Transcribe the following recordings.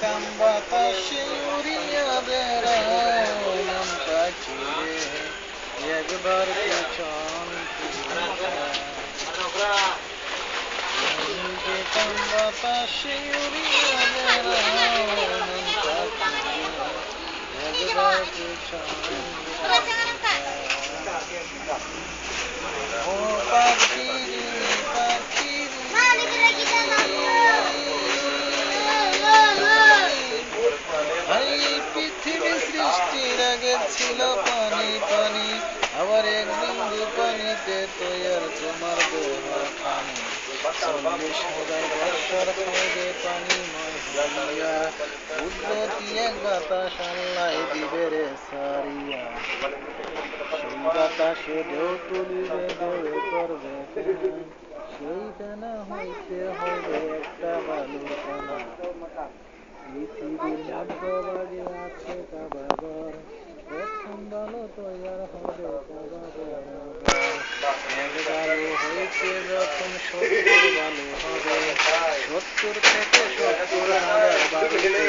কাম বাতাসে উড়িয়া বেড়ায় মন পাখি রে একবার পেছন ফিরে যে কাম বাতাসে উড়িয়া বেড়ায় মন পাখি রে একবার পেছন ও পাখি রে পাখি এই পৃথিবী সৃষ্টির আগে ছিল পানি পানি আবার এক বিন্দু পানিতে তৈয়ার তোমার দেহ খানি 40,000 বৎসর হবে পানিময় হইয়া কুদরতি এক বাতাস আল্লাহ দিবে রে সারিয়া সেই বাতাসে ঢেউ তুলিবে ঢেউ করবে সেই ফেনা হইতে হইবে একটা বালুর কণা পৃথিবীর মধ্যভাগে আছে কাবাগর প্রথম বালু তৈয়ার হবে কাবা বরাবর এক বালু হইতে যখন 70 বালু হবে 70 থেকে 70,000 বালুতে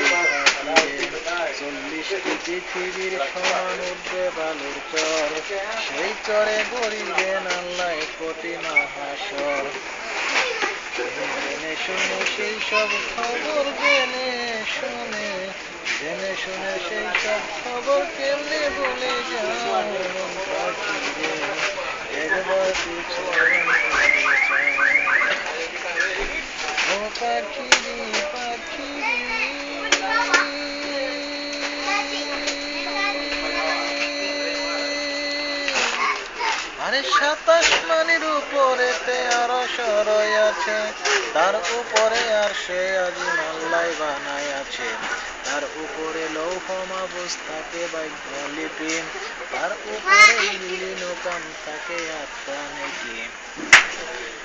থাকিবে 40টি পৃথিবীর সমান উঠবে বালুর চর সেই চরে গড়িবেন আল্লাহ কঠিন হাসর জেনে শুনে সেই সব খবর জেনে শুনে সেই সব খবর কেমনে বলে যায় মন পাখি রে একবার ও পাখি রে পাখি আরে 27 মানের উপরে আরো সরয় আছে তার উপরে আর সে আজিম আল্লাহ বানায় আছে তার উপরে লৌহ মাহফুজ থাকে ভাগ্য লিপি তার উপরে বিলীন কাম থাকে আত্মা নাকি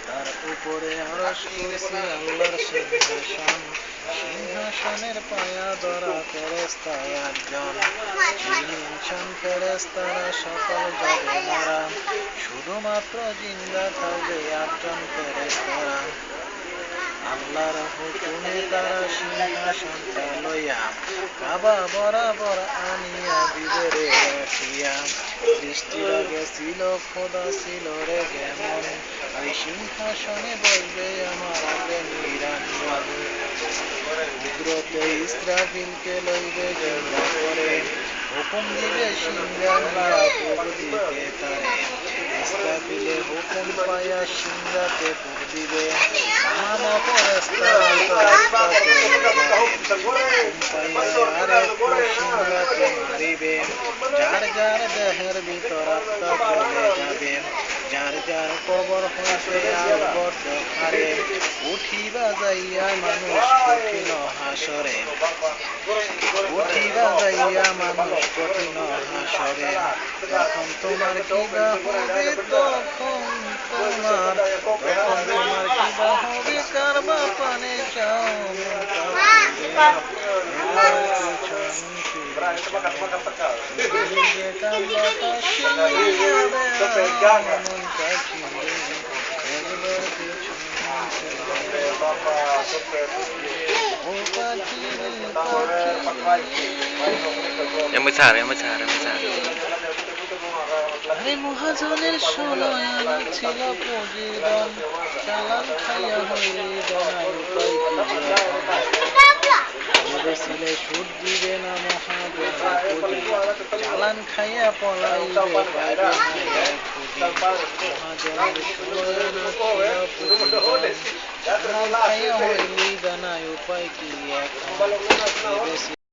তার উপরে আরশ কুরসি আল্লাহর সিংহাসন সিংহাসনের পায়া ধরা ফেরেশতা একজন জিন ইনসান ফেরেশতারা সকল যাবে মারা শুধুমাত্র জিন্দা থাকবে 8 জন ফেরেশতারা আল্লাহর হুকুমে তারা সিংহাসনটা লইয়া কাবা বরাবর আনিয়া দিবে রে রাখিয়া সৃষ্টির আগে ছিল খোদা ছিল রে যেমন ওই সিংহাসনে বসবে আমার আগে নিরাঞ্জন কুদরতে ইসরাফিলকে লইবে জিন্দা করে হুকুম দিবে সিংহানিয়া ফুক দিতে তারে ইসরাফিলে হুকুম পাইয়া সিংহাতে ফুক দিবে তামাম ফেরেশতা সিংহাতে মারিবে যার যার দেহের ভিতর আত্মা চলে যাবে যার যার কবর হইতে আলবদ্ধ হারে উঠিবা যাইয়া মানুষ কঠিন হাসরে উঠিবা যাইয়া মানুষ কঠিন হাসরে তখন তোমার কিবা হবে তখন তোমার কিবা হবে কারবা পানে চাও Yang besar. আরে মহাজনের ষোলয়ানা ছিল পুঁজির দন চালান খাইয়া হইলে দনায় উপায় ভেবেছিলে সুদ দিবে না মহাজন চালান খাইয়া পলাইবে পাইবে মহাজনের ষোলয়ানা ছিল পুঁজির দন চালান খাইয়া হইলে দনায় উপায় কি এখন